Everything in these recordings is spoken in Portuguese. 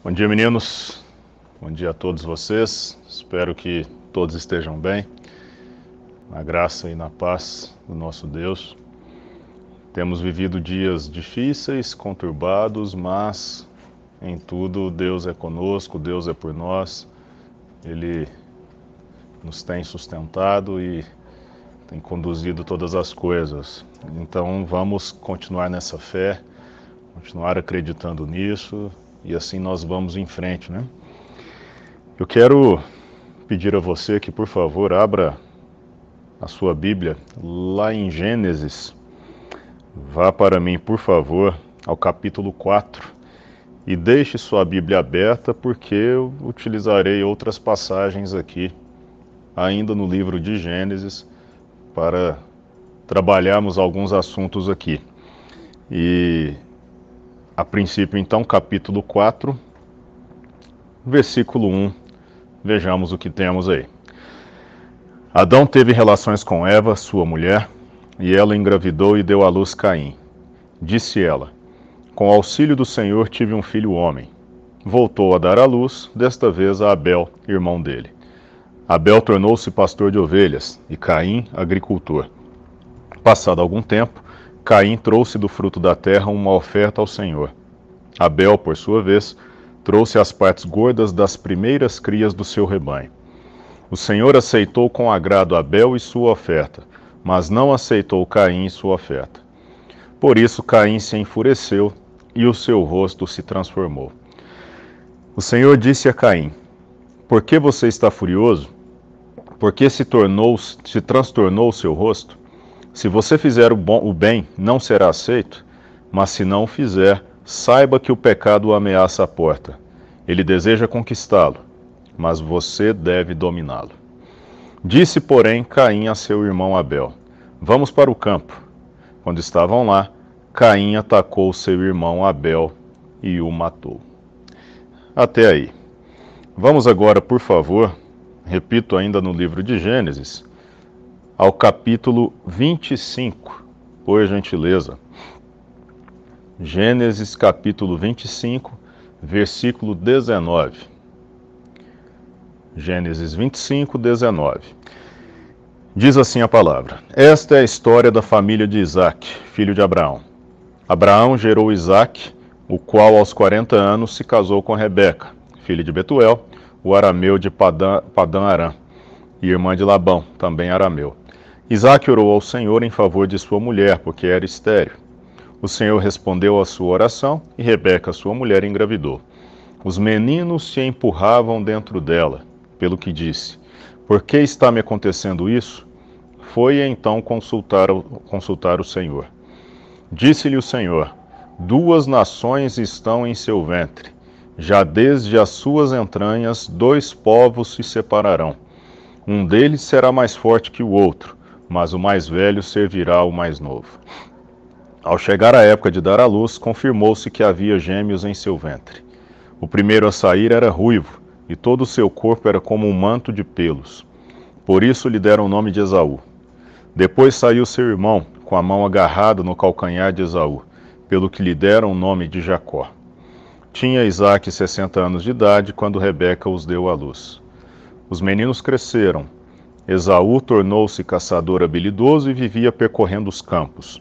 Bom dia, meninos. Bom dia a todos vocês. Espero que todos estejam bem, na graça e na paz do nosso Deus. Temos vivido dias difíceis, conturbados, mas em tudo Deus é conosco, Deus é por nós. Ele nos tem sustentado e tem conduzido todas as coisas. Então vamos continuar nessa fé, continuar acreditando nisso e assim nós vamos em frente, né? Eu quero pedir a você que, por favor, abra a sua Bíblia lá em Gênesis. Vá para mim, por favor, ao capítulo 4 e deixe sua Bíblia aberta, porque eu utilizarei outras passagens aqui, ainda no livro de Gênesis, para trabalharmos alguns assuntos aqui. E, a princípio, então, capítulo 4, versículo 1, vejamos o que temos aí. Adão teve relações com Eva, sua mulher, e ela engravidou e deu à luz Caim. Disse ela: com auxílio do Senhor tive um filho homem. Voltou a dar à luz, desta vez a Abel, irmão dele. Abel tornou-se pastor de ovelhas, e Caim, agricultor. Passado algum tempo, Caim trouxe do fruto da terra uma oferta ao Senhor. Abel, por sua vez, trouxe as partes gordas das primeiras crias do seu rebanho. O Senhor aceitou com agrado Abel e sua oferta, mas não aceitou Caim e sua oferta. Por isso Caim se enfureceu e o seu rosto se transformou. O Senhor disse a Caim: por que você está furioso? Por que se transtornou o seu rosto? Se você fizer o bem, não será aceito, mas se não o fizer, saiba que o pecado o ameaça à porta. Ele deseja conquistá-lo, mas você deve dominá-lo. Disse, porém, Caim a seu irmão Abel: vamos para o campo. Quando estavam lá, Caim atacou seu irmão Abel e o matou. Até aí. Vamos agora, por favor, repito ainda no livro de Gênesis, ao capítulo 25, por gentileza. Gênesis capítulo 25, versículo 19. Gênesis 25, 19. Diz assim a palavra: esta é a história da família de Isaque, filho de Abraão. Abraão gerou Isaque, o qual aos 40 anos se casou com Rebeca, filha de Betuel, o arameu de Padã-Arã, e irmã de Labão, também arameu. Isaque orou ao Senhor em favor de sua mulher, porque era estéril. O Senhor respondeu à sua oração, e Rebeca, sua mulher, engravidou. Os meninos se empurravam dentro dela, pelo que disse: por que está me acontecendo isso? Foi então consultar o Senhor. Disse-lhe o Senhor: 2 nações estão em seu ventre. Já desde as suas entranhas 2 povos se separarão. Um deles será mais forte que o outro, mas o mais velho servirá ao mais novo. Ao chegar a época de dar à luz, confirmou-se que havia gêmeos em seu ventre. O primeiro a sair era ruivo, e todo o seu corpo era como um manto de pelos. Por isso lhe deram o nome de Esaú. Depois saiu seu irmão, com a mão agarrada no calcanhar de Esaú, pelo que lhe deram o nome de Jacó. Tinha Isaque 60 anos de idade quando Rebeca os deu à luz. Os meninos cresceram. Esaú tornou-se caçador habilidoso e vivia percorrendo os campos,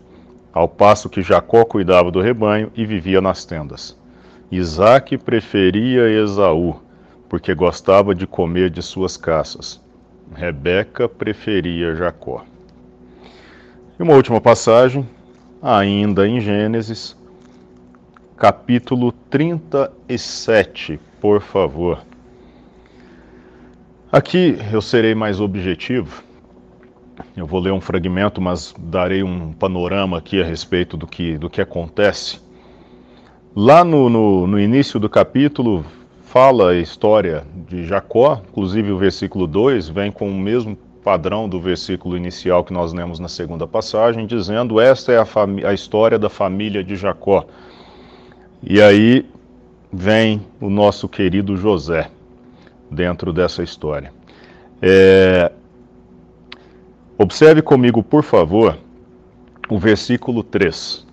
ao passo que Jacó cuidava do rebanho e vivia nas tendas. Isaque preferia Esaú, porque gostava de comer de suas caças. Rebeca preferia Jacó. E uma última passagem, ainda em Gênesis, capítulo 37, por favor. Aqui eu serei mais objetivo. Eu vou ler um fragmento, mas darei um panorama aqui a respeito do que acontece. Lá no início do capítulo, fala a história de Jacó, inclusive o versículo 2 vem com o mesmo padrão do versículo inicial que nós lemos na segunda passagem, dizendo: esta é a história da família de Jacó. E aí vem o nosso querido José dentro dessa história. Observe comigo, por favor, o versículo 3.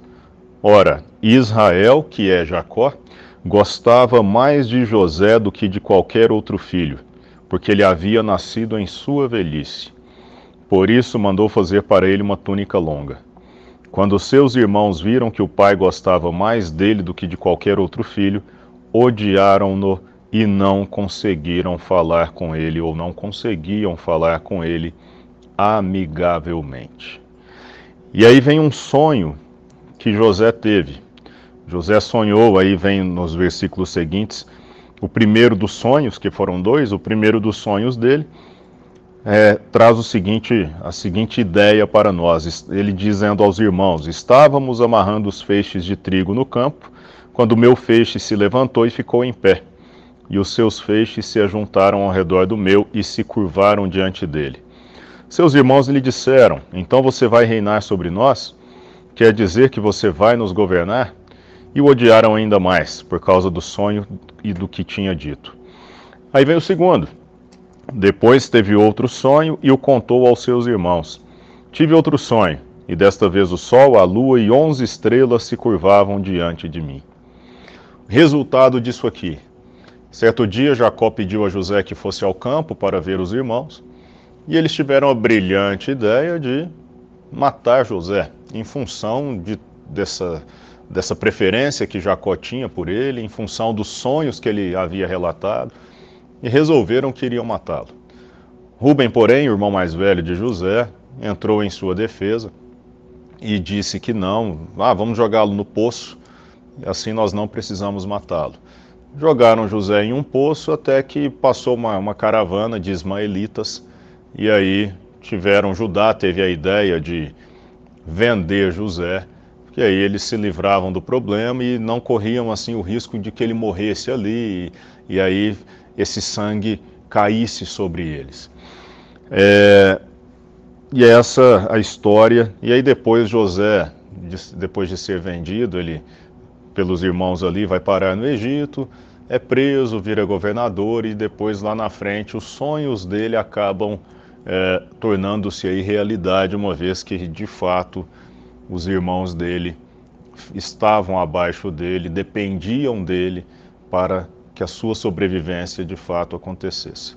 Ora, Israel, que é Jacó, gostava mais de José do que de qualquer outro filho, porque ele havia nascido em sua velhice. Por isso mandou fazer para ele uma túnica longa. Quando seus irmãos viram que o pai gostava mais dele do que de qualquer outro filho, odiaram-no e não conseguiram falar com ele, ou não conseguiam falar com ele amigavelmente. E aí vem um sonho que José teve. José sonhou, aí vem nos versículos seguintes, o primeiro dos sonhos, que foram dois, o primeiro dos sonhos dele, traz a seguinte ideia para nós. Ele dizendo aos irmãos: estávamos amarrando os feixes de trigo no campo, quando o meu feixe se levantou e ficou em pé, e os seus feixes se ajuntaram ao redor do meu e se curvaram diante dele. Seus irmãos lhe disseram: então você vai reinar sobre nós? Quer dizer que você vai nos governar? E o odiaram ainda mais, por causa do sonho e do que tinha dito. Aí vem o segundo. Depois teve outro sonho e o contou aos seus irmãos. Tive outro sonho, e desta vez o sol, a lua e 11 estrelas se curvavam diante de mim. Resultado disso aqui. Certo dia, Jacó pediu a José que fosse ao campo para ver os irmãos, e eles tiveram a brilhante ideia de matar José, em função dessa preferência que Jacó tinha por ele, em função dos sonhos que ele havia relatado, e resolveram que iriam matá-lo. Rúben, porém, o irmão mais velho de José, entrou em sua defesa e disse que não, vamos jogá-lo no poço, assim nós não precisamos matá-lo. Jogaram José em um poço até que passou uma caravana de ismaelitas, e aí Judá teve a ideia de vender José, que aí eles se livravam do problema e não corriam assim o risco de que ele morresse ali, e aí esse sangue caísse sobre eles. E essa a história. E aí depois José, depois de ser vendido, ele pelos irmãos ali, vai parar no Egito, é preso, vira governador, e depois lá na frente os sonhos dele acabam tornando-se aí realidade, uma vez que de fato os irmãos dele estavam abaixo dele, dependiam dele para que a sua sobrevivência de fato acontecesse.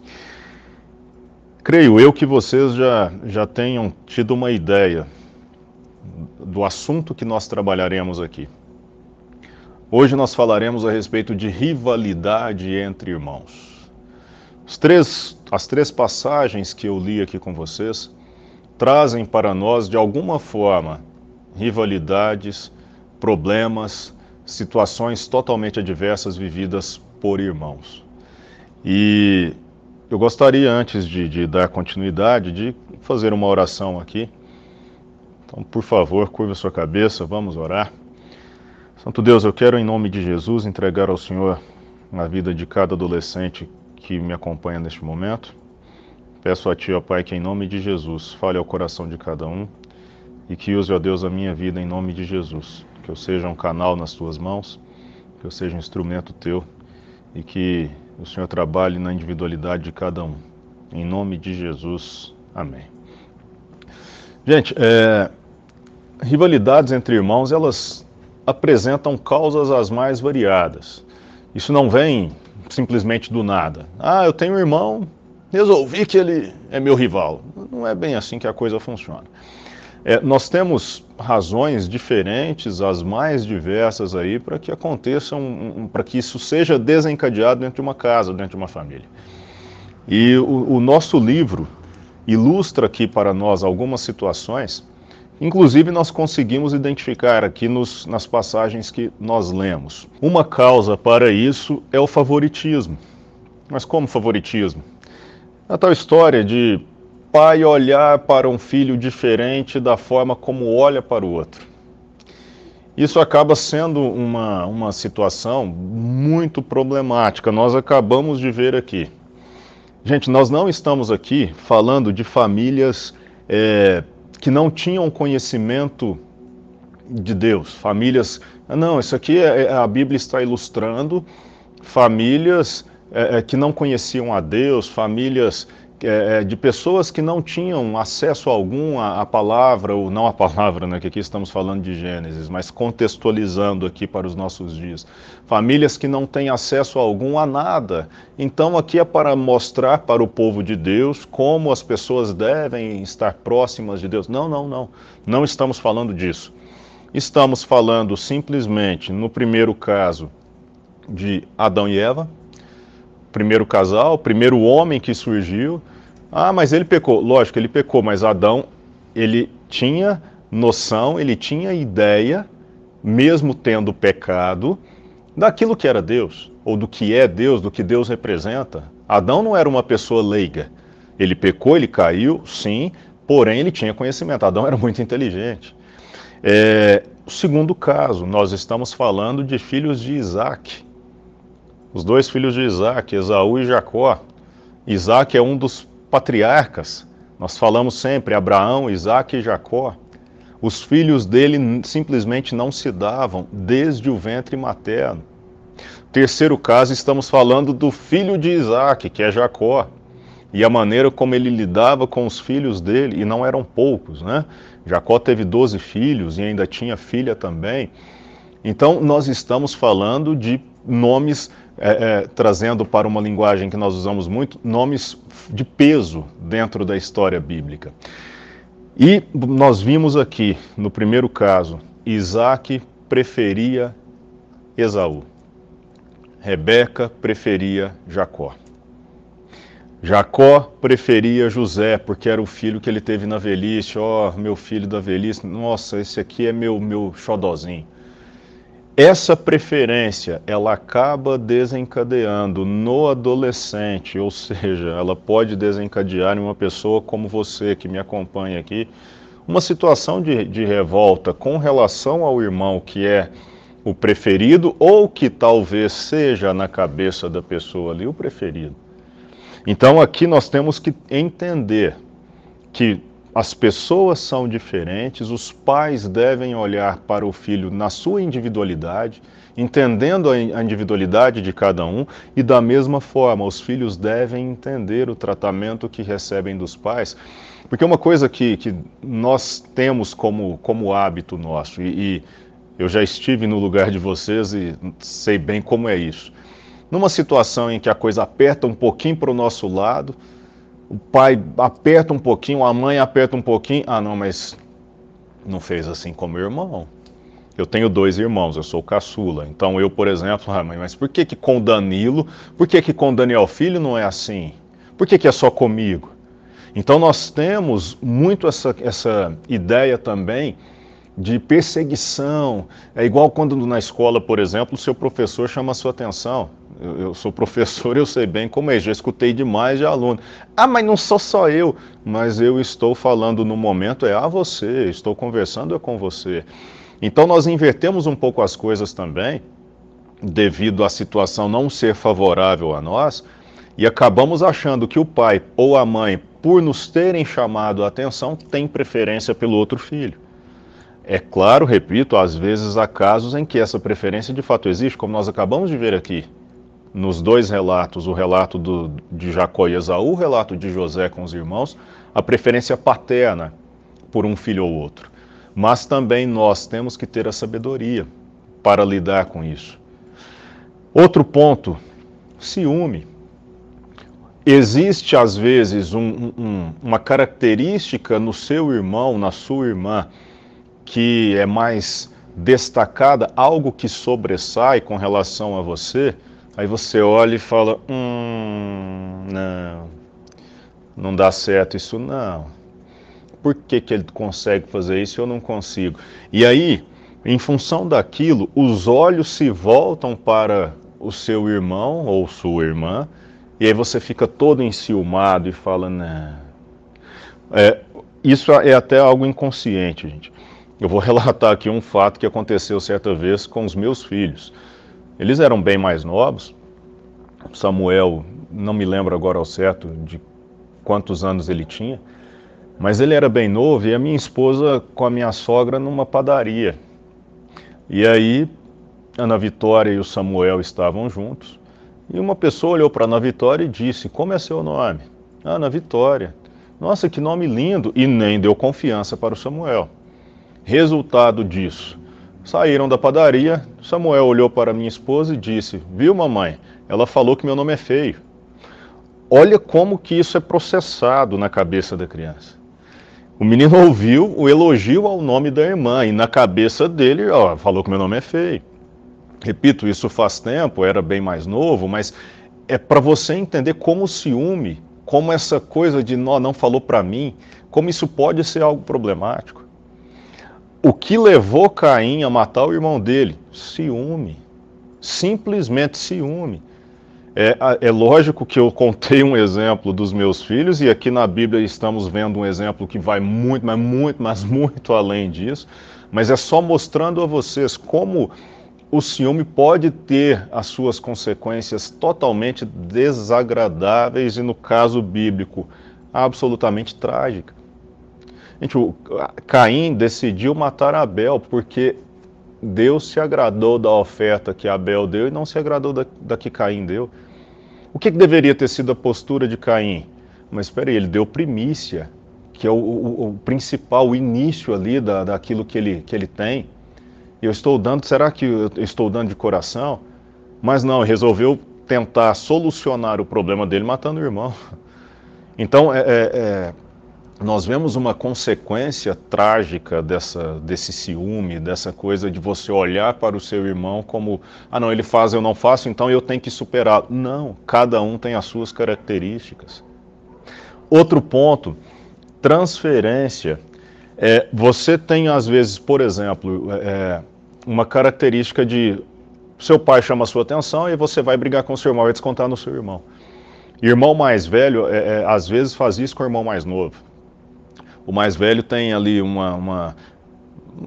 Creio eu que vocês já tenham tido uma ideia do assunto que nós trabalharemos aqui. Hoje nós falaremos a respeito de rivalidade entre irmãos. As três passagens que eu li aqui com vocês trazem para nós, de alguma forma, rivalidades, problemas, situações totalmente adversas vividas por irmãos. E eu gostaria, antes de dar continuidade, de fazer uma oração aqui. Então, por favor, curva sua cabeça, vamos orar. Santo Deus, eu quero, em nome de Jesus, entregar ao Senhor a vida de cada adolescente que me acompanha neste momento. Peço a Ti, ó Pai, que em nome de Jesus fale ao coração de cada um e que use, ó Deus, a minha vida em nome de Jesus. Que eu seja um canal nas Tuas mãos, que eu seja um instrumento Teu e que o Senhor trabalhe na individualidade de cada um. Em nome de Jesus. Amém. Gente, rivalidades entre irmãos, elas apresentam causas as mais variadas. Isso não vem simplesmente do nada. Eu tenho um irmão, resolvi que ele é meu rival. Não é bem assim que a coisa funciona. Nós temos razões diferentes, as mais diversas aí, para que aconteçam, para que isso seja desencadeado dentro de uma casa, dentro de uma família. E o nosso livro ilustra aqui para nós algumas situações. Inclusive, nós conseguimos identificar aqui nas passagens que nós lemos. Uma causa para isso é o favoritismo. Mas como favoritismo? A tal história de pai olhar para um filho diferente da forma como olha para o outro. Isso acaba sendo uma situação muito problemática. Nós acabamos de ver aqui. Gente, nós não estamos aqui falando de famílias que não tinham conhecimento de Deus, famílias... Não, isso aqui a Bíblia está ilustrando famílias que não conheciam a Deus, famílias de pessoas que não tinham acesso algum à palavra, ou não à palavra, né, que aqui estamos falando de Gênesis, mas contextualizando aqui para os nossos dias. Famílias que não têm acesso algum a nada. Então aqui é para mostrar para o povo de Deus como as pessoas devem estar próximas de Deus. Não, não, não. Não estamos falando disso. Estamos falando simplesmente, no primeiro caso, de Adão e Eva, primeiro casal, primeiro homem que surgiu. Ah, mas ele pecou. Lógico, ele pecou, mas Adão, ele tinha noção, ele tinha ideia, mesmo tendo pecado, daquilo que era Deus, ou do que é Deus, do que Deus representa. Adão não era uma pessoa leiga. Ele pecou, ele caiu, sim, porém ele tinha conhecimento. Adão era muito inteligente. O segundo caso, nós estamos falando de filhos de Isaac. Os dois filhos de Isaac, Esaú e Jacó. Isaac é um dos patriarcas. Nós falamos sempre, Abraão, Isaac e Jacó. Os filhos dele simplesmente não se davam desde o ventre materno. Terceiro caso, estamos falando do filho de Isaac, que é Jacó. E a maneira como ele lidava com os filhos dele, e não eram poucos, né? Jacó teve 12 filhos e ainda tinha filha também. Então, nós estamos falando de nomes, trazendo para uma linguagem que nós usamos muito, nomes de peso dentro da história bíblica. E nós vimos aqui, no primeiro caso, Isaac preferia Esaú. Rebeca preferia Jacó. Jacó preferia José, porque era o filho que ele teve na velhice. Ó, meu filho da velhice, nossa, esse aqui é meu xodozinho. Essa preferência, ela acaba desencadeando no adolescente, ou seja, ela pode desencadear em uma pessoa como você, que me acompanha aqui, uma situação de revolta com relação ao irmão que é o preferido, ou que talvez seja na cabeça da pessoa ali o preferido. Então aqui nós temos que entender que as pessoas são diferentes, os pais devem olhar para o filho na sua individualidade, entendendo a individualidade de cada um, e da mesma forma os filhos devem entender o tratamento que recebem dos pais, porque uma coisa que nós temos como hábito nosso, e eu já estive no lugar de vocês e sei bem como é isso. Numa situação em que a coisa aperta um pouquinho para o nosso lado, o pai aperta um pouquinho, a mãe aperta um pouquinho. Ah, não, mas não fez assim com o meu irmão. Eu tenho 2 irmãos, eu sou caçula. Então eu, por exemplo, mãe, mas por que com o Danilo, por que com o Daniel Filho não é assim? Por que é só comigo? Então nós temos muito essa ideia também de perseguição. É igual quando na escola, por exemplo, o seu professor chama a sua atenção. Eu sou professor, eu sei bem como é, já escutei demais de aluno. Ah, mas não sou só eu, mas eu estou falando no momento a você, estou conversando com você. Então nós invertemos um pouco as coisas também, devido à situação não ser favorável a nós, e acabamos achando que o pai ou a mãe, por nos terem chamado a atenção, tem preferência pelo outro filho. É claro, repito, às vezes há casos em que essa preferência de fato existe, como nós acabamos de ver aqui. Nos 2 relatos, o relato de Jacó e Esaú, o relato de José com os irmãos, a preferência paterna por um filho ou outro. Mas também nós temos que ter a sabedoria para lidar com isso. Outro ponto, ciúme. Existe às vezes uma característica no seu irmão, na sua irmã, que é mais destacada, algo que sobressai com relação a você. Aí você olha e fala, não dá certo isso não. Por que ele consegue fazer isso e eu não consigo? E aí, em função daquilo, os olhos se voltam para o seu irmão ou sua irmã, e aí você fica todo enciumado e fala, não. Isso é até algo inconsciente, gente. Eu vou relatar aqui um fato que aconteceu certa vez com os meus filhos. Eles eram bem mais novos. Samuel, não me lembro agora ao certo de quantos anos ele tinha, mas ele era bem novo e a minha esposa com a minha sogra numa padaria. E aí, a Ana Vitória e o Samuel estavam juntos e uma pessoa olhou para a Ana Vitória e disse, como é seu nome? Ana Vitória. Nossa, que nome lindo! E nem deu confiança para o Samuel. Resultado disso, saíram da padaria, Samuel olhou para minha esposa e disse, viu mamãe, ela falou que meu nome é feio. Olha como que isso é processado na cabeça da criança. O menino ouviu o elogio ao nome da irmã e na cabeça dele, ó, falou que meu nome é feio. Repito, isso faz tempo, era bem mais novo, mas é para você entender como o ciúme, como essa coisa de não falou para mim, como isso pode ser algo problemático. O que levou Caim a matar o irmão dele? Ciúme. Simplesmente ciúme. É lógico que eu contei um exemplo dos meus filhos e aqui na Bíblia estamos vendo um exemplo que vai muito, mas muito além disso, mas é só mostrando a vocês como o ciúme pode ter as suas consequências totalmente desagradáveis e, no caso bíblico, absolutamente trágicas. Gente, Caim decidiu matar Abel porque Deus se agradou da oferta que Abel deu e não se agradou da que Caim deu. O que deveria ter sido a postura de Caim? Mas espera aí, ele deu primícia, que é o principal, o início ali daquilo que ele tem. Eu estou dando, será que eu estou dando de coração? Mas não, resolveu tentar solucionar o problema dele matando o irmão. Então, nós vemos uma consequência trágica desse ciúme, dessa coisa de você olhar para o seu irmão como, não, ele faz, eu não faço, então eu tenho que superar. Não, cada um tem as suas características. Outro ponto, transferência. Você tem, às vezes, por exemplo, uma característica de seu pai chama a sua atenção e você vai brigar com o seu irmão, vai descontar no seu irmão. Irmão mais velho, às vezes, faz isso com o irmão mais novo. O mais velho tem ali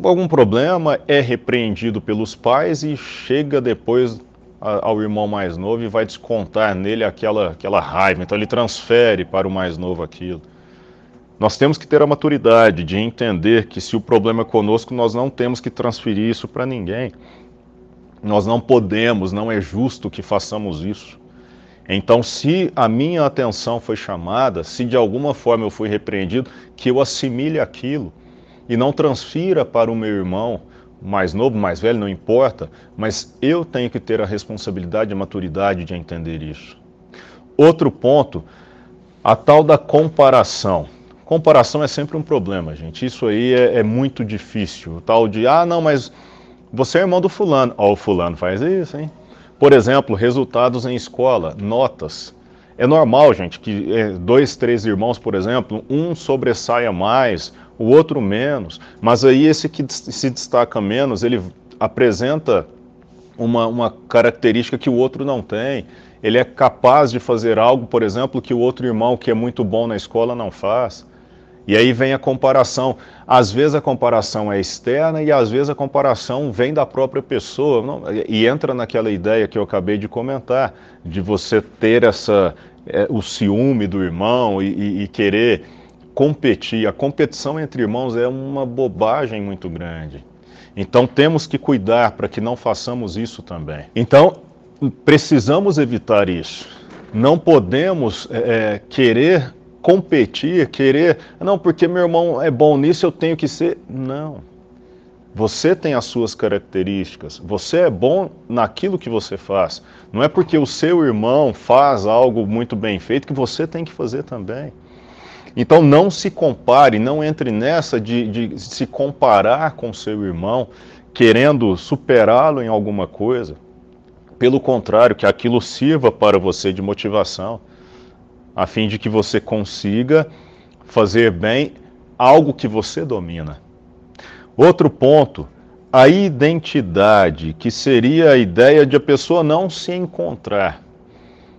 algum problema, é repreendido pelos pais e chega depois ao irmão mais novo e vai descontar nele aquela raiva. Então ele transfere para o mais novo aquilo. Nós temos que ter a maturidade de entender que se o problema é conosco, nós não temos que transferir isso para ninguém. Nós não podemos, não é justo que façamos isso. Então, se a minha atenção foi chamada, se de alguma forma eu fui repreendido, que eu assimile aquilo e não transfira para o meu irmão, mais novo, mais velho, não importa, mas eu tenho que ter a responsabilidade e a maturidade de entender isso. Outro ponto, a tal da comparação. Comparação é sempre um problema, gente. Isso aí é muito difícil. O tal de, não, mas você é irmão do fulano. O fulano faz isso, hein? Por exemplo, resultados em escola, notas. É normal, gente, que 2, 3 irmãos, por exemplo, um sobressaia mais, o outro menos, mas aí esse que se destaca menos, ele apresenta uma característica que o outro não tem. Ele é capaz de fazer algo, por exemplo, que o outro irmão que é muito bom na escola não faz. E aí vem a comparação. Às vezes a comparação é externa e às vezes a comparação vem da própria pessoa. E entra naquela ideia que eu acabei de comentar, de você ter o ciúme do irmão e querer competir. A competição entre irmãos é uma bobagem muito grande. Então temos que cuidar para que não façamos isso também. Então precisamos evitar isso. Não podemos querer competir, não, porque meu irmão é bom nisso, eu tenho que ser. Não. Você tem as suas características, você é bom naquilo que você faz. Não é porque o seu irmão faz algo muito bem feito que você tem que fazer também. Então não se compare, não entre nessa de se comparar com seu irmão, querendo superá-lo em alguma coisa. Pelo contrário, que aquilo sirva para você de motivação, a fim de que você consiga fazer bem algo que você domina. Outro ponto, a identidade, que seria a ideia de a pessoa não se encontrar.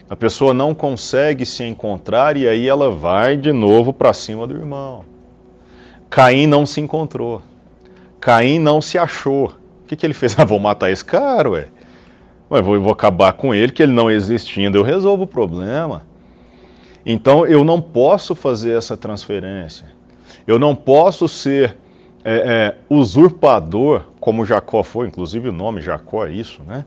A pessoa não consegue se encontrar e aí ela vai de novo para cima do irmão. Caim não se encontrou. Caim não se achou. O que ele fez? Vou matar esse cara, ué. Vou acabar com ele, que ele não existindo, eu resolvo o problema. Então eu não posso fazer essa transferência. Eu não posso ser usurpador, como Jacó foi, inclusive o nome Jacó é isso, né?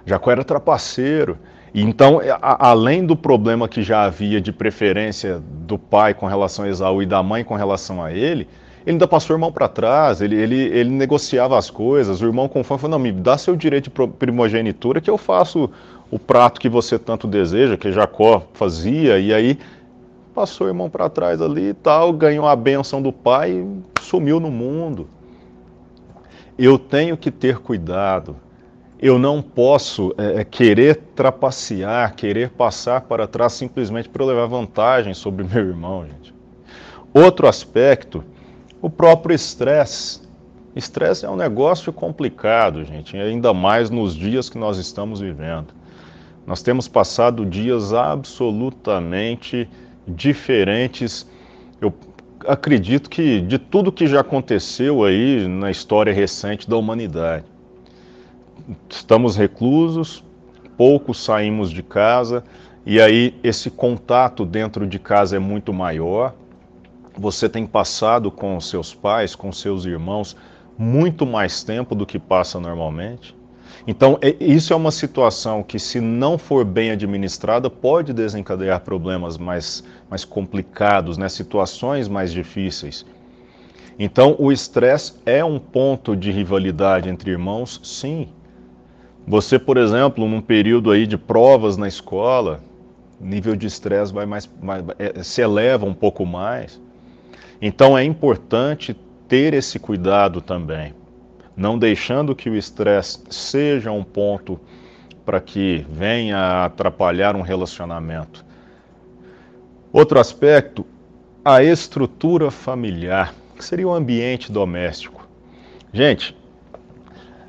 Jacó era trapaceiro. Então, além do problema que já havia de preferência do pai com relação a Esaú e da mãe com relação a ele ainda passou o irmão para trás, ele negociava as coisas, o irmão com fome falou, não, me dá seu direito de primogenitura que eu faço o prato que você tanto deseja, que Jacó fazia, e aí passou o irmão para trás ali e tal, ganhou a bênção do pai e sumiu no mundo. Eu tenho que ter cuidado. Eu não posso querer trapacear, querer passar para trás simplesmente para levar vantagem sobre meu irmão, gente. Outro aspecto, o próprio estresse. Estresse é um negócio complicado, gente, ainda mais nos dias que nós estamos vivendo. Nós temos passado dias absolutamente diferentes. Eu acredito que de tudo que já aconteceu aí na história recente da humanidade. Estamos reclusos, poucos saímos de casa, e aí esse contato dentro de casa é muito maior. Você tem passado com os seus pais, com seus irmãos, muito mais tempo do que passa normalmente. Então, isso é uma situação que, se não for bem administrada, pode desencadear problemas mais complicados, né? Situações mais difíceis. Então, o estresse é um ponto de rivalidade entre irmãos, sim. Você, por exemplo, num período aí de provas na escola, nível de estresse se eleva um pouco mais. Então, é importante ter esse cuidado também. Não deixando que o estresse seja um ponto para que venha a atrapalhar um relacionamento. Outro aspecto, a estrutura familiar, que seria o ambiente doméstico. Gente,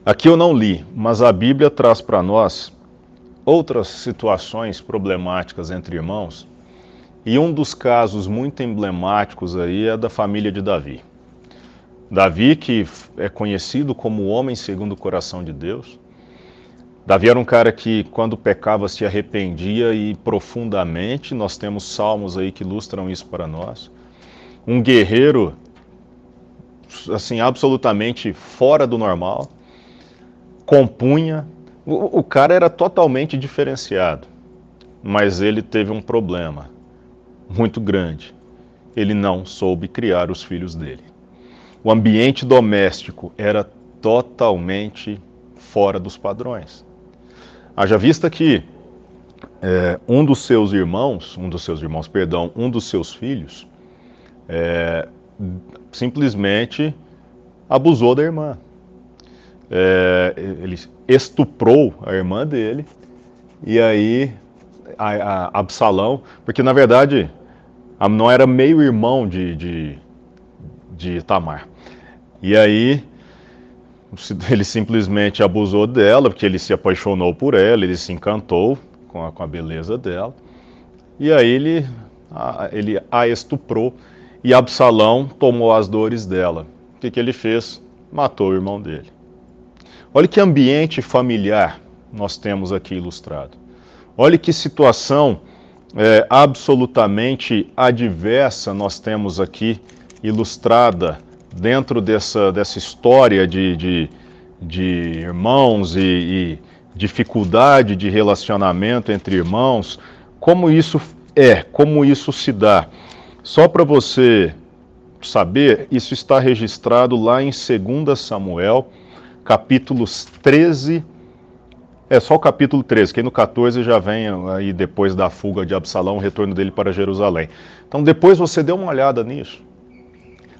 aqui eu não li, mas a Bíblia traz para nós outras situações problemáticas entre irmãos, e um dos casos muito emblemáticos aí é da família de Davi. Davi, que é conhecido como o homem segundo o coração de Deus. Davi era um cara que, quando pecava, se arrependia e profundamente. Nós temos salmos aí que ilustram isso para nós. Um guerreiro, assim, absolutamente fora do normal. Compunha. O cara era totalmente diferenciado. Mas ele teve um problema muito grande. Ele não soube criar os filhos dele. O ambiente doméstico era totalmente fora dos padrões. Haja vista que um dos seus filhos, simplesmente abusou da irmã. Ele estuprou a irmã dele, e aí Absalão, porque na verdade Amnon era meio irmão de Tamar. E aí ele simplesmente abusou dela, porque ele se apaixonou por ela, ele se encantou com a beleza dela. E aí ele a estuprou, e Absalão tomou as dores dela. O que ele fez? Matou o irmão dele. Olha que ambiente familiar nós temos aqui ilustrado. Olha que situação absolutamente adversa nós temos aqui ilustrada dentro dessa história de irmãos e dificuldade de relacionamento entre irmãos. Como isso se dá? Só para você saber, isso está registrado lá em 2 Samuel, capítulos 13, só o capítulo 13, que aí no 14 já vem aí depois da fuga de Absalão, o retorno dele para Jerusalém. Então depois você dê uma olhada nisso.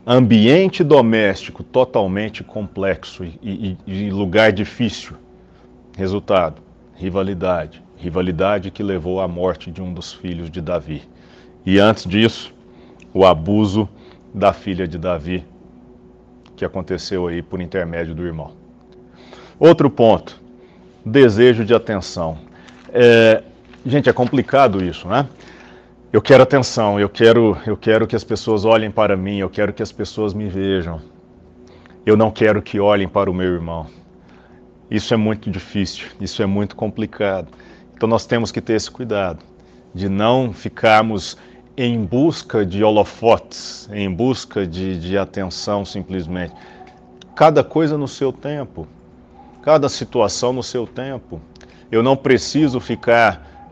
Ambiente doméstico totalmente complexo e lugar difícil. Resultado, rivalidade. Rivalidade que levou à morte de um dos filhos de Davi. E antes disso, o abuso da filha de Davi, que aconteceu aí por intermédio do irmão. Outro ponto, desejo de atenção. Gente, é complicado isso, né? Eu quero atenção, eu quero que as pessoas olhem para mim, eu quero que as pessoas me vejam. Eu não quero que olhem para o meu irmão. Isso é muito difícil, isso é muito complicado. Então nós temos que ter esse cuidado, de não ficarmos em busca de holofotes, em busca de atenção simplesmente. Cada coisa no seu tempo, cada situação no seu tempo. Eu não preciso ficar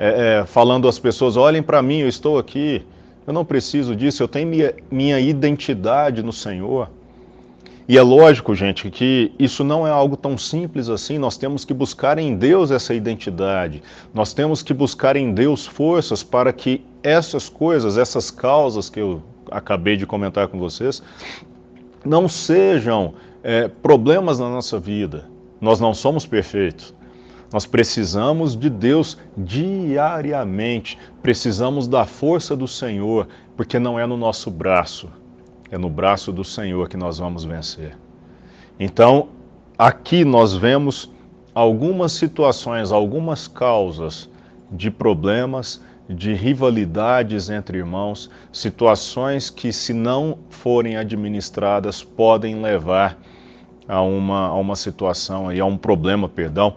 falando às pessoas, olhem para mim, eu estou aqui, eu não preciso disso, eu tenho minha identidade no Senhor. E é lógico, gente, que isso não é algo tão simples assim. Nós temos que buscar em Deus essa identidade. Nós temos que buscar em Deus forças para que essas coisas, essas causas que eu acabei de comentar com vocês, não sejam problemas na nossa vida. Nós não somos perfeitos. Nós precisamos de Deus diariamente. Precisamos da força do Senhor, porque não é no nosso braço. É no braço do Senhor que nós vamos vencer. Então, aqui nós vemos algumas situações, algumas causas de problemas, de rivalidades entre irmãos, situações que, se não forem administradas, podem levar a uma situação, a um problema, perdão,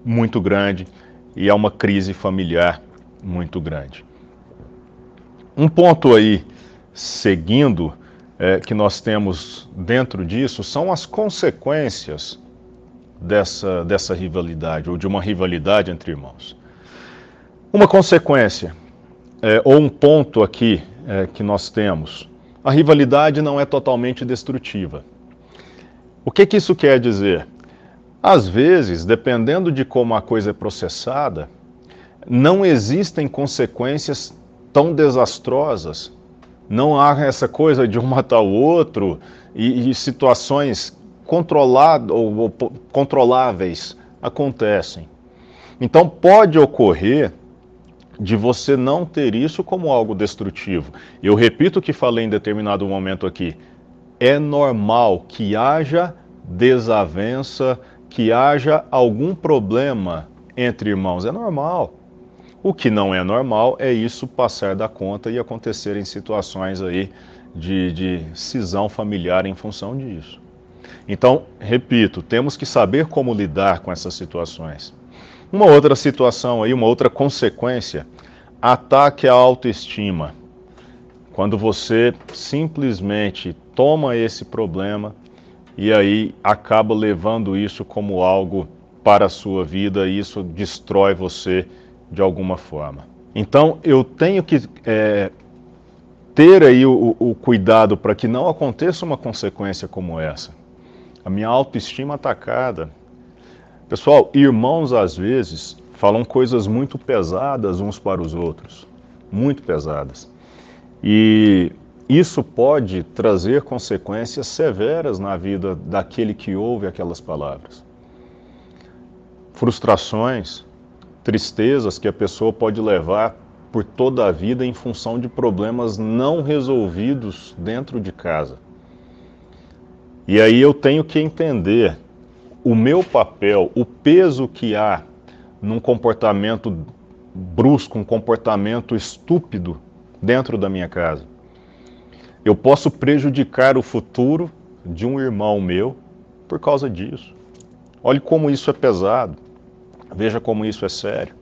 muito grande e a uma crise familiar muito grande. Um ponto aí, seguindo, que nós temos dentro disso são as consequências dessa rivalidade, ou de uma rivalidade entre irmãos. Uma consequência, ou um ponto aqui que nós temos, a rivalidade não é totalmente destrutiva. O que isso quer dizer? Às vezes, dependendo de como a coisa é processada, não existem consequências tão desastrosas. Não há essa coisa de um matar o outro e situações controláveis acontecem. Então pode ocorrer de você não ter isso como algo destrutivo. Eu repito o que falei em determinado momento aqui. É normal que haja desavença, que haja algum problema entre irmãos. É normal. O que não é normal é isso passar da conta e acontecer em situações aí de cisão familiar em função disso. Então, repito, temos que saber como lidar com essas situações. Uma outra situação aí, uma outra consequência, ataque à autoestima. Quando você simplesmente toma esse problema e aí acaba levando isso como algo para a sua vida e isso destrói você de alguma forma. Então eu tenho que ter aí o cuidado para que não aconteça uma consequência como essa. A minha autoestima atacada. Pessoal, irmãos às vezes falam coisas muito pesadas uns para os outros, muito pesadas. E isso pode trazer consequências severas na vida daquele que ouve aquelas palavras. Frustrações, tristezas que a pessoa pode levar por toda a vida em função de problemas não resolvidos dentro de casa. E aí eu tenho que entender o meu papel, o peso que há num comportamento brusco, um comportamento estúpido dentro da minha casa. Eu posso prejudicar o futuro de um irmão meu por causa disso. Olhe como isso é pesado. Veja como isso é sério.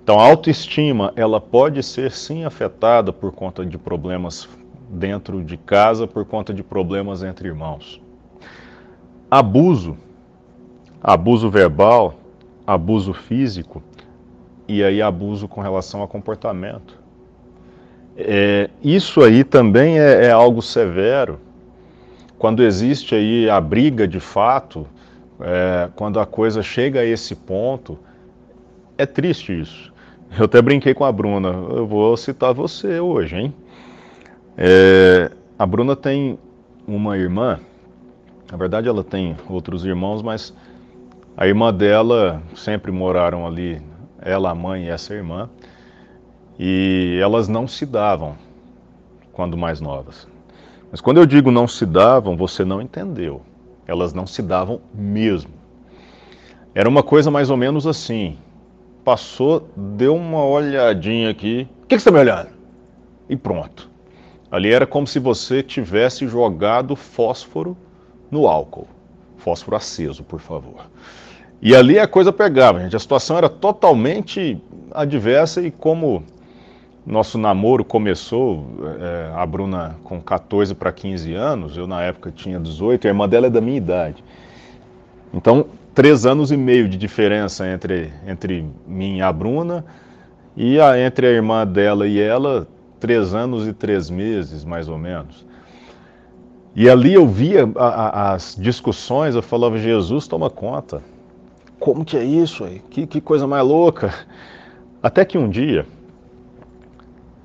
Então, a autoestima, ela pode ser sim afetada por conta de problemas dentro de casa, por conta de problemas entre irmãos. Abuso verbal, abuso físico e aí abuso com relação a comportamento. Isso aí também é algo severo. Quando existe aí a briga de fato, quando a coisa chega a esse ponto, é triste isso. Eu até brinquei com a Bruna, eu vou citar você hoje, hein? A Bruna tem uma irmã, na verdade ela tem outros irmãos, mas a irmã dela sempre moraram ali, ela, a mãe e essa irmã, e elas não se davam quando mais novas. Mas quando eu digo não se davam, você não entendeu. Elas não se davam mesmo. Era uma coisa mais ou menos assim. Passou, deu uma olhadinha aqui. O que você está me olhando? E pronto. Ali era como se você tivesse jogado fósforo no álcool. Fósforo aceso, por favor. E ali a coisa pegava, gente. A situação era totalmente adversa e como nosso namoro começou, a Bruna com 14 para 15 anos, eu na época tinha 18, a irmã dela é da minha idade. Então, 3 anos e meio de diferença entre mim e a Bruna, e entre a irmã dela e ela, 3 anos e 3 meses, mais ou menos. E ali eu via as discussões, eu falava, Jesus, toma conta. Como que é isso aí? Que coisa mais louca. Até que um dia,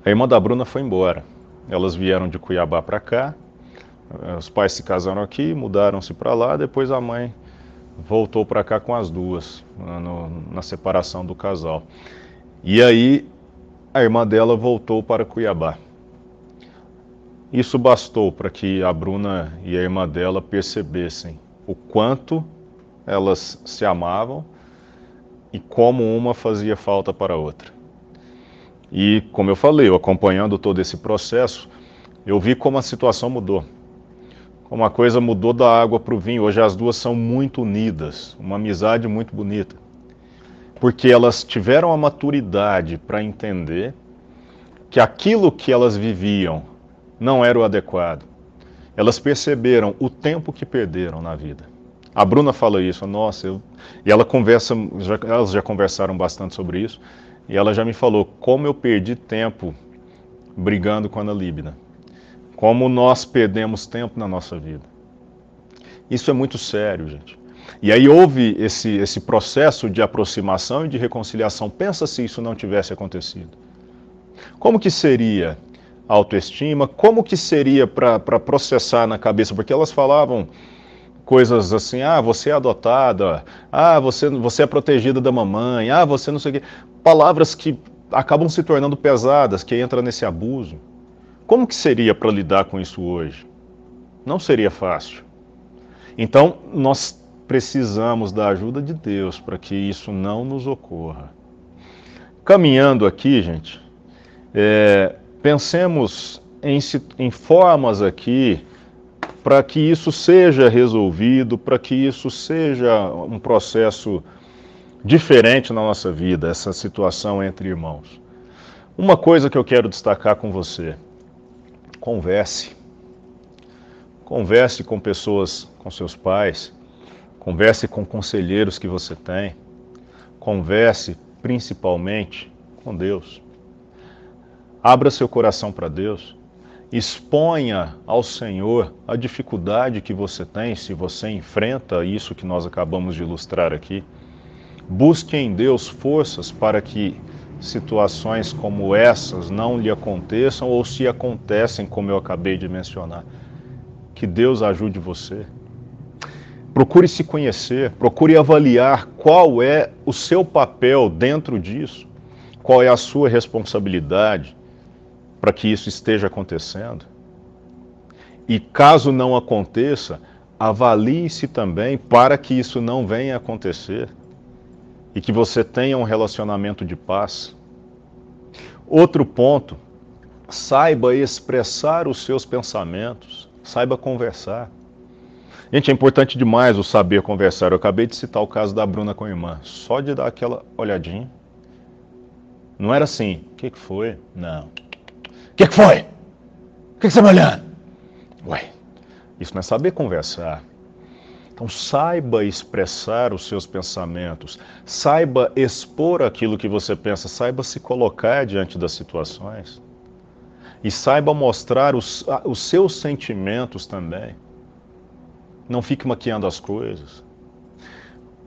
a irmã da Bruna foi embora. Elas vieram de Cuiabá para cá, os pais se casaram aqui, mudaram-se para lá, depois a mãe voltou para cá com as duas, na separação do casal. E aí, a irmã dela voltou para Cuiabá. Isso bastou para que a Bruna e a irmã dela percebessem o quanto elas se amavam e como uma fazia falta para a outra. E, como eu falei, eu acompanhando todo esse processo, eu vi como a situação mudou. Como a coisa mudou da água para o vinho. Hoje as duas são muito unidas, uma amizade muito bonita. Porque elas tiveram a maturidade para entender que aquilo que elas viviam não era o adequado. Elas perceberam o tempo que perderam na vida. A Bruna fala isso, nossa, e ela conversa, elas já conversaram bastante sobre isso, e ela já me falou como eu perdi tempo brigando com a Ana Líbina, como nós perdemos tempo na nossa vida. Isso é muito sério, gente. E aí houve esse processo de aproximação e de reconciliação. Pensa se isso não tivesse acontecido. Como que seria a autoestima? Como que seria para processar na cabeça? Porque elas falavam coisas assim, você é adotada, você é protegida da mamãe, você não sei o quê. Palavras que acabam se tornando pesadas, que entra nesse abuso. Como que seria para lidar com isso hoje? Não seria fácil. Então, nós precisamos da ajuda de Deus para que isso não nos ocorra. Caminhando aqui, gente, pensemos em formas aqui para que isso seja resolvido, para que isso seja um processo diferente na nossa vida, essa situação entre irmãos. Uma coisa que eu quero destacar com você: converse. Converse com pessoas, com seus pais, converse com conselheiros que você tem, converse principalmente com Deus. Abra seu coração para Deus, exponha ao Senhor a dificuldade que você tem, se você enfrenta isso que nós acabamos de ilustrar aqui. Busque em Deus forças para que situações como essas não lhe aconteçam, ou se acontecem, como eu acabei de mencionar, que Deus ajude você. Procure se conhecer, procure avaliar qual é o seu papel dentro disso, qual é a sua responsabilidade para que isso esteja acontecendo. E caso não aconteça, avalie-se também para que isso não venha a acontecer e que você tenha um relacionamento de paz. Outro ponto, saiba expressar os seus pensamentos, saiba conversar. Gente, é importante demais o saber conversar. Eu acabei de citar o caso da Bruna com a irmã. Só de dar aquela olhadinha. Não era assim, o que foi? Não. O que foi? O que você está me olhando? Ué, isso não é saber conversar. Então saiba expressar os seus pensamentos. Saiba expor aquilo que você pensa. Saiba se colocar diante das situações. E saiba mostrar os seus sentimentos também. Não fique maquiando as coisas.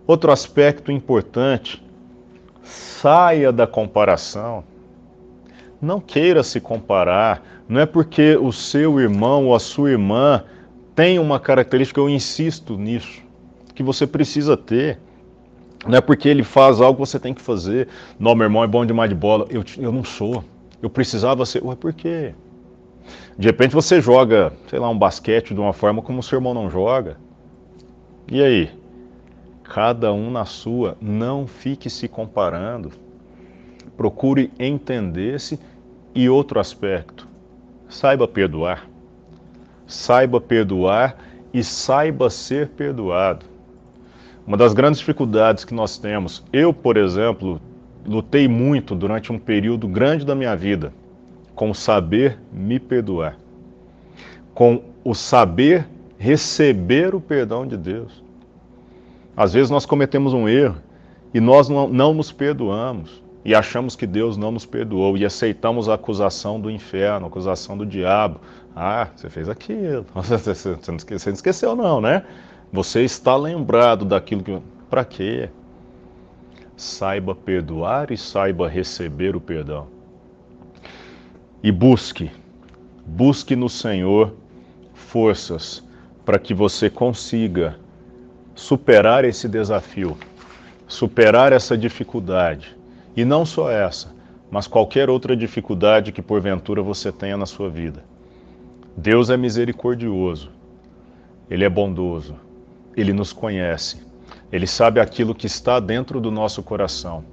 Outro aspecto importante, saia da comparação. Não queira se comparar. Não é porque o seu irmão ou a sua irmã tem uma característica, eu insisto nisso, que você precisa ter. Não é porque ele faz algo que você tem que fazer. Não, meu irmão é bom demais de bola. Eu não sou. Eu precisava ser. Ué, por quê? De repente você joga, sei lá, um basquete de uma forma como o seu irmão não joga. E aí? Cada um na sua. Não fique se comparando. Procure entender-se. E outro aspecto, saiba perdoar. Saiba perdoar e saiba ser perdoado. Uma das grandes dificuldades que nós temos, eu, por exemplo, lutei muito durante um período grande da minha vida com o saber me perdoar, com o saber receber o perdão de Deus. Às vezes nós cometemos um erro e nós não nos perdoamos e achamos que Deus não nos perdoou e aceitamos a acusação do inferno, a acusação do diabo. Ah, você fez aquilo. Você não esqueceu não, né? Você está lembrado daquilo que... Para quê? Saiba perdoar e saiba receber o perdão. E busque no Senhor forças para que você consiga superar esse desafio, superar essa dificuldade. E não só essa, mas qualquer outra dificuldade que porventura você tenha na sua vida. Deus é misericordioso, Ele é bondoso, Ele nos conhece, Ele sabe aquilo que está dentro do nosso coração,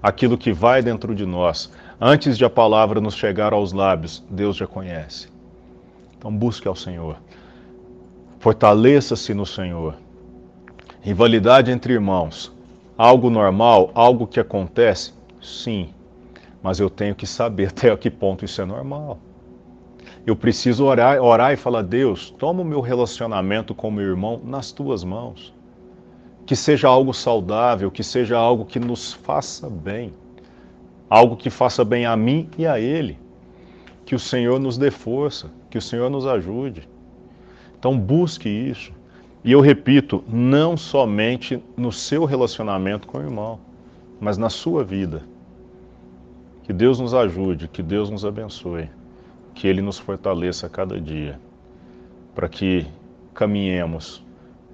aquilo que vai dentro de nós. Antes de a palavra nos chegar aos lábios, Deus já conhece. Então busque ao Senhor, fortaleça-se no Senhor. Rivalidade entre irmãos, algo normal, algo que acontece? Sim, mas eu tenho que saber até a que ponto isso é normal. Eu preciso orar e falar: Deus, toma o meu relacionamento com o meu irmão nas tuas mãos. Que seja algo saudável, que seja algo que nos faça bem. Algo que faça bem a mim e a ele. Que o Senhor nos dê força, que o Senhor nos ajude. Então busque isso. E eu repito, não somente no seu relacionamento com o irmão, mas na sua vida. Que Deus nos ajude, que Deus nos abençoe, que Ele nos fortaleça a cada dia, para que caminhemos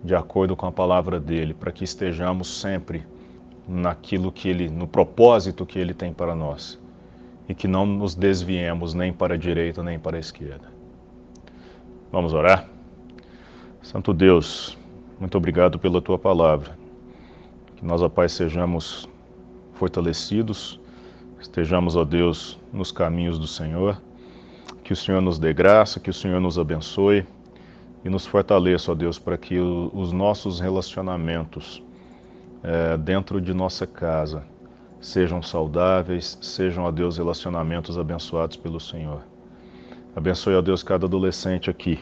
de acordo com a palavra dEle, para que estejamos sempre naquilo que Ele, no propósito que Ele tem para nós, e que não nos desviemos nem para a direita nem para a esquerda. Vamos orar? Santo Deus, muito obrigado pela Tua palavra. Que nós, ó Pai, sejamos fortalecidos, estejamos, ó Deus, nos caminhos do Senhor. Que o Senhor nos dê graça, que o Senhor nos abençoe e nos fortaleça, ó Deus, para que os nossos relacionamentos dentro de nossa casa sejam saudáveis, sejam, ó Deus, relacionamentos abençoados pelo Senhor. Abençoe, ó Deus, cada adolescente aqui.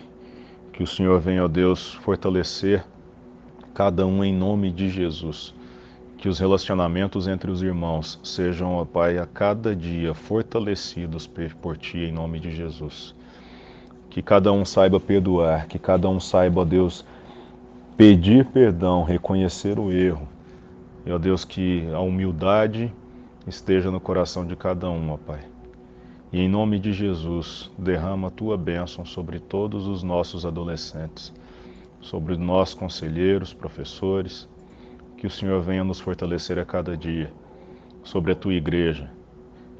Que o Senhor venha, ó Deus, fortalecer cada um em nome de Jesus. Que os relacionamentos entre os irmãos sejam, ó Pai, a cada dia fortalecidos por Ti em nome de Jesus. Que cada um saiba perdoar, que cada um saiba, ó Deus, pedir perdão, reconhecer o erro. E, ó Deus, que a humildade esteja no coração de cada um, ó Pai. E em nome de Jesus, derrama a Tua bênção sobre todos os nossos adolescentes, sobre nós conselheiros, professores, que o Senhor venha nos fortalecer a cada dia, sobre a Tua igreja.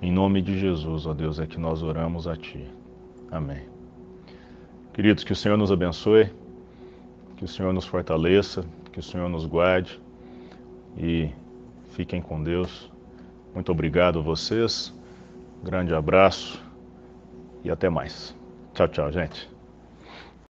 Em nome de Jesus, ó Deus, é que nós oramos a Ti. Amém. Queridos, que o Senhor nos abençoe, que o Senhor nos fortaleça, que o Senhor nos guarde e fiquem com Deus. Muito obrigado a vocês. Grande abraço e até mais. Tchau, tchau, gente.